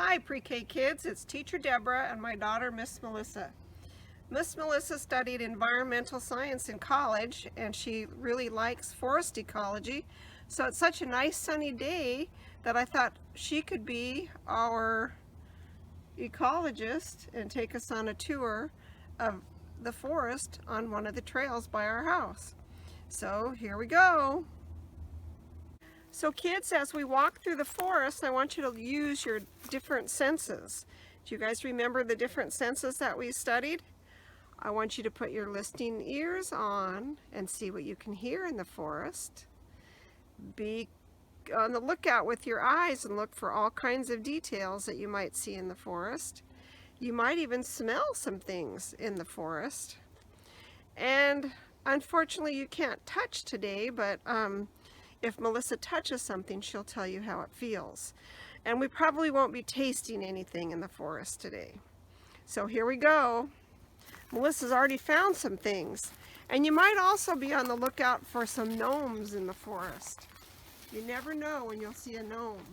Hi pre-K kids, it's teacher Deborah and my daughter Miss Melissa. Miss Melissa studied environmental science in college and she really likes forest ecology. So it's such a nice sunny day that I thought she could be our ecologist and take us on a tour of the forest on one of the trails by our house. So here we go. So kids, as we walk through the forest, I want you to use your different senses. Do you guys remember the different senses that we studied? I want you to put your listening ears on and see what you can hear in the forest. Be on the lookout with your eyes and look for all kinds of details that you might see in the forest. You might even smell some things in the forest. And unfortunately you can't touch today, but if Melissa touches something, she'll tell you how it feels. And we probably won't be tasting anything in the forest today. So here we go. Melissa's already found some things. And you might also be on the lookout for some gnomes in the forest. You never know when you'll see a gnome.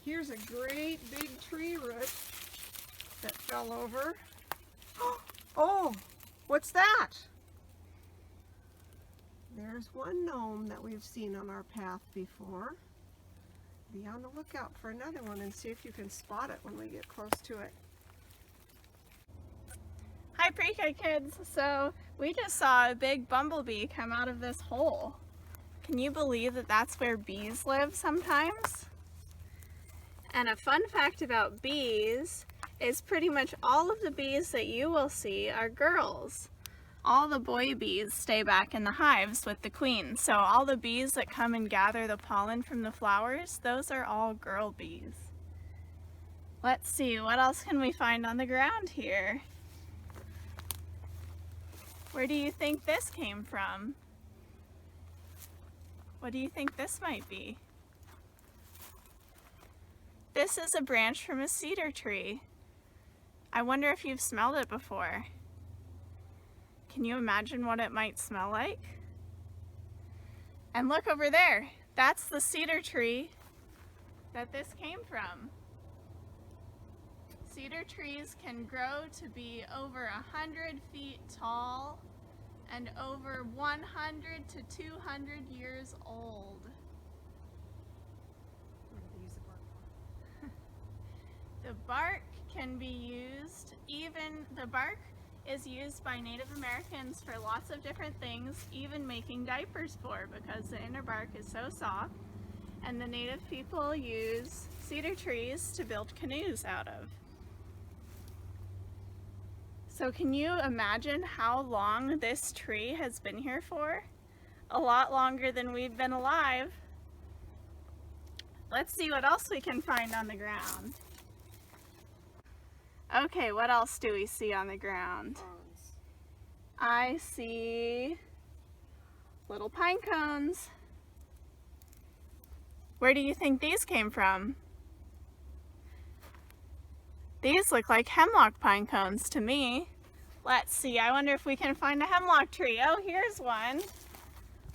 Here's a great big tree root that fell over. Oh, what's that? There's one gnome that we've seen on our path before. Be on the lookout for another one and see if you can spot it when we get close to it. Hi pre-K kids! So we just saw a big bumblebee come out of this hole. Can you believe that that's where bees live sometimes? And a fun fact about bees is pretty much all of the bees that you will see are girls. All the boy bees stay back in the hives with the queen. So all the bees that come and gather the pollen from the flowers, those are all girl bees. Let's see, what else can we find on the ground here? Where do you think this came from? What do you think this might be? This is a branch from a cedar tree. I wonder if you've smelled it before. Can you imagine what it might smell like? And look over there. That's the cedar tree that this came from. Cedar trees can grow to be over 100 feet tall and over 100 to 200 years old. The bark can be used, the bark is used by Native Americans for lots of different things, even making diapers for, because the inner bark is so soft. And the Native people use cedar trees to build canoes out of. So can you imagine how long this tree has been here for? A lot longer than we've been alive. Let's see what else we can find on the ground. Okay, what else do we see on the ground? I see little pine cones. Where do you think these came from? These look like hemlock pine cones to me. Let's see, I wonder if we can find a hemlock tree. Oh, here's one.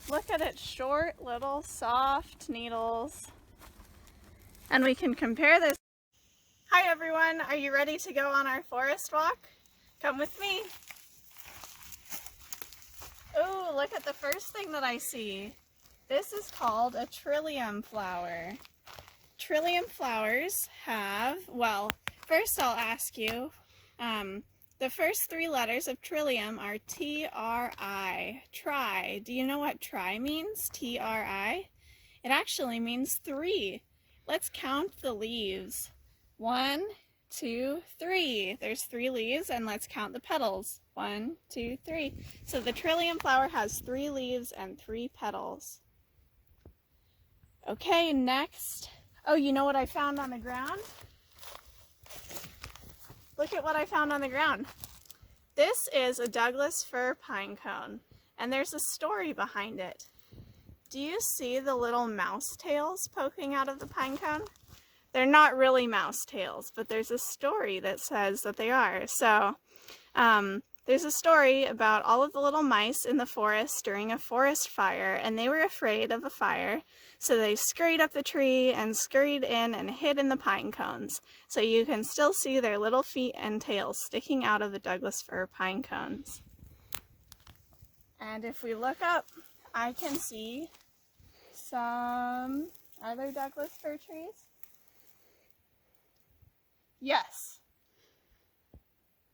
Look at its short, little, soft needles. And we can compare this. Hi everyone, are you ready to go on our forest walk? Come with me. Oh, look at the first thing that I see. This is called a trillium flower. Trillium flowers have, well, first I'll ask you, the first three letters of trillium are T-R-I, tri. Do you know what tri means, T-R-I? It actually means 3. Let's count the leaves. 1, 2, 3. There's 3 leaves, and let's count the petals. 1, 2, 3. So the trillium flower has 3 leaves and 3 petals. Okay, next. Oh, you know what I found on the ground? Look at what I found on the ground. This is a Douglas fir pine cone, and there's a story behind it. Do you see the little mouse tails poking out of the pine cone? They're not really mouse tails, but there's a story that says that they are. So there's a story about all of the little mice in the forest during a forest fire, and they were afraid of a fire, so they scurried up the tree and scurried in and hid in the pine cones. So you can still see their little feet and tails sticking out of the Douglas fir pine cones. And if we look up, I can see some other Douglas fir trees. Yes.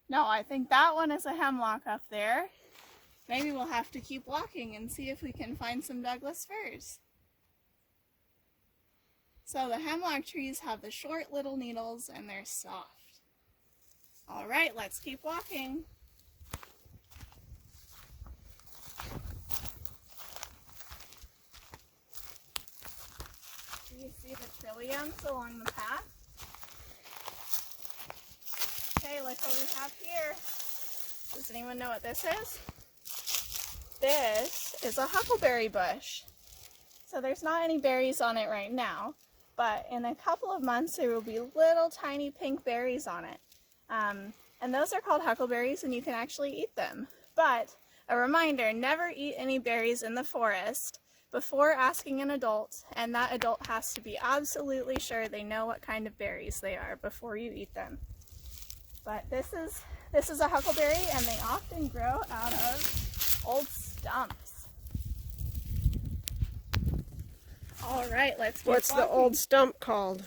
No, I think that one is a hemlock up there. Maybe we'll have to keep walking and see if we can find some Douglas firs. So the hemlock trees have the short little needles and they're soft. All right, let's keep walking. Do you see the trilliums along the path? Okay, look what we have here. Does anyone know what this is? This is a huckleberry bush. So there's not any berries on it right now, but in a couple of months there will be little tiny pink berries on it. And those are called huckleberries and you can actually eat them. But a reminder, never eat any berries in the forest before asking an adult, and that adult has to be absolutely sure they know what kind of berries they are before you eat them. But this is a huckleberry, and they often grow out of old stumps. All right, let's keep What's walking. the old stump called?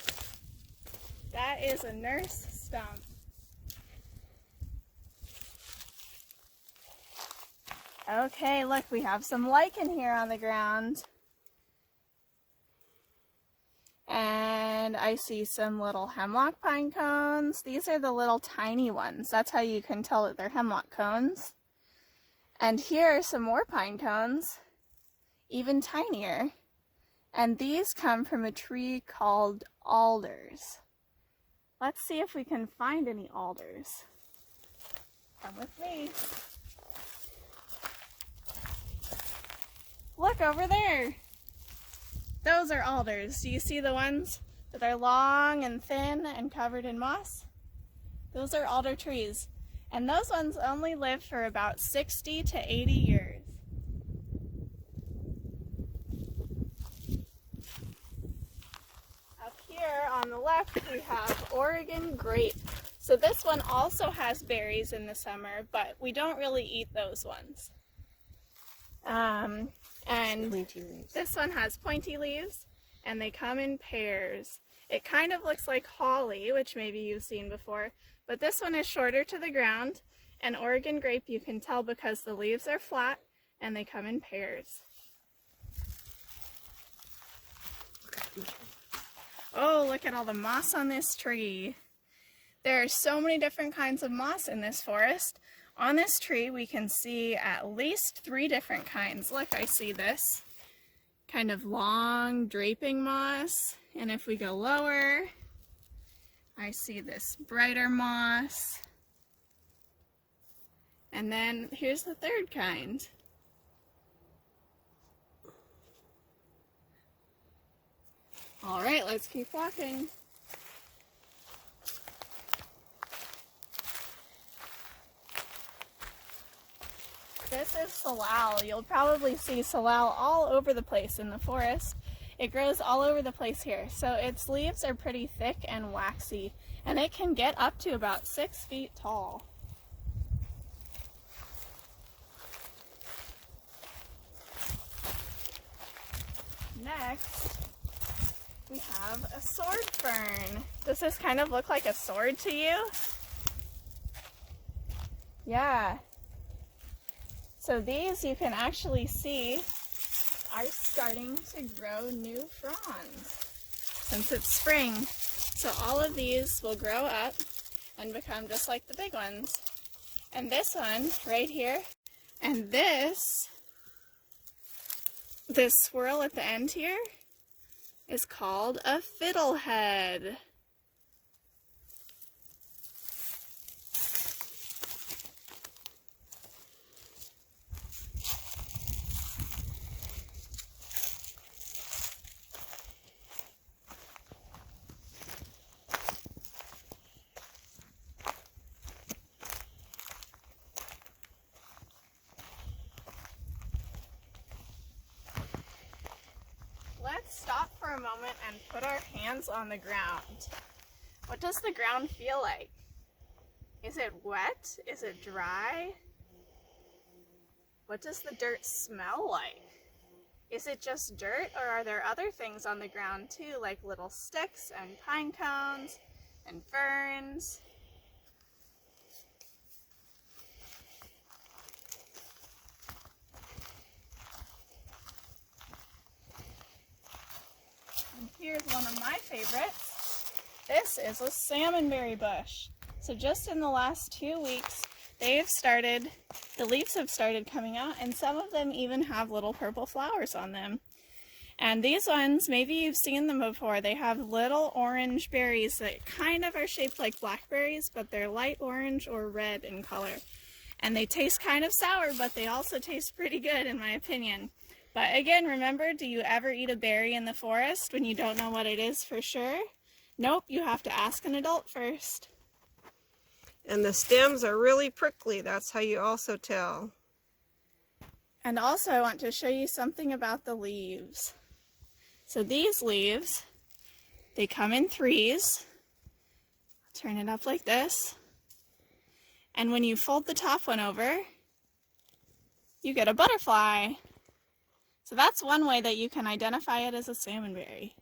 That is a nurse stump. Okay, look, we have some lichen here on the ground. And I see some little hemlock pine cones. These are the little tiny ones. That's how you can tell that they're hemlock cones. And here are some more pine cones, even tinier. And these come from a tree called alders. Let's see if we can find any alders. Come with me. Look over there. Those are alders. Do you see the ones that are long and thin and covered in moss? Those are alder trees. And those ones only live for about 60 to 80 years. Up here on the left we have Oregon grape. So this one also has berries in the summer, but we don't really eat those ones. And Pointy leaves. this one has pointy leaves, and they come in pairs. It kind of looks like holly, which maybe you've seen before, but this one is shorter to the ground, and Oregon grape you can tell because the leaves are flat and they come in pairs. Oh, look at all the moss on this tree. There are so many different kinds of moss in this forest. On this tree, we can see at least 3 different kinds. Look, I see this kind of long draping moss. And if we go lower, I see this brighter moss. And then here's the 3rd kind. All right, let's keep walking. This is salal. You'll probably see salal all over the place in the forest. It grows all over the place here. So its leaves are pretty thick and waxy, and it can get up to about 6 feet tall. Next, we have a sword fern. Does this kind of look like a sword to you? Yeah. So these you can actually see are starting to grow new fronds since it's spring. So all of these will grow up and become just like the big ones. And this one right here, and this swirl at the end here is called a fiddlehead. let's stop for a moment and put our hands on the ground. What does the ground feel like? Is it wet? Is it dry? What does the dirt smell like? Is it just dirt, or are there other things on the ground too, like little sticks and pine cones and ferns? And here's one of my favorites. This is a salmonberry bush. So just in the last 2 weeks, the leaves have started coming out, and some of them even have little purple flowers on them. And these ones, maybe you've seen them before, they have little orange berries that kind of are shaped like blackberries, but they're light orange or red in color. And they taste kind of sour, but they also taste pretty good in my opinion. But again, remember, do you ever eat a berry in the forest when you don't know what it is for sure? Nope, you have to ask an adult first. And the stems are really prickly. That's how you also tell. And also I want to show you something about the leaves. So these leaves, they come in threes. Turn it up like this. And when you fold the top one over, you get a butterfly. So that's one way that you can identify it as a salmonberry.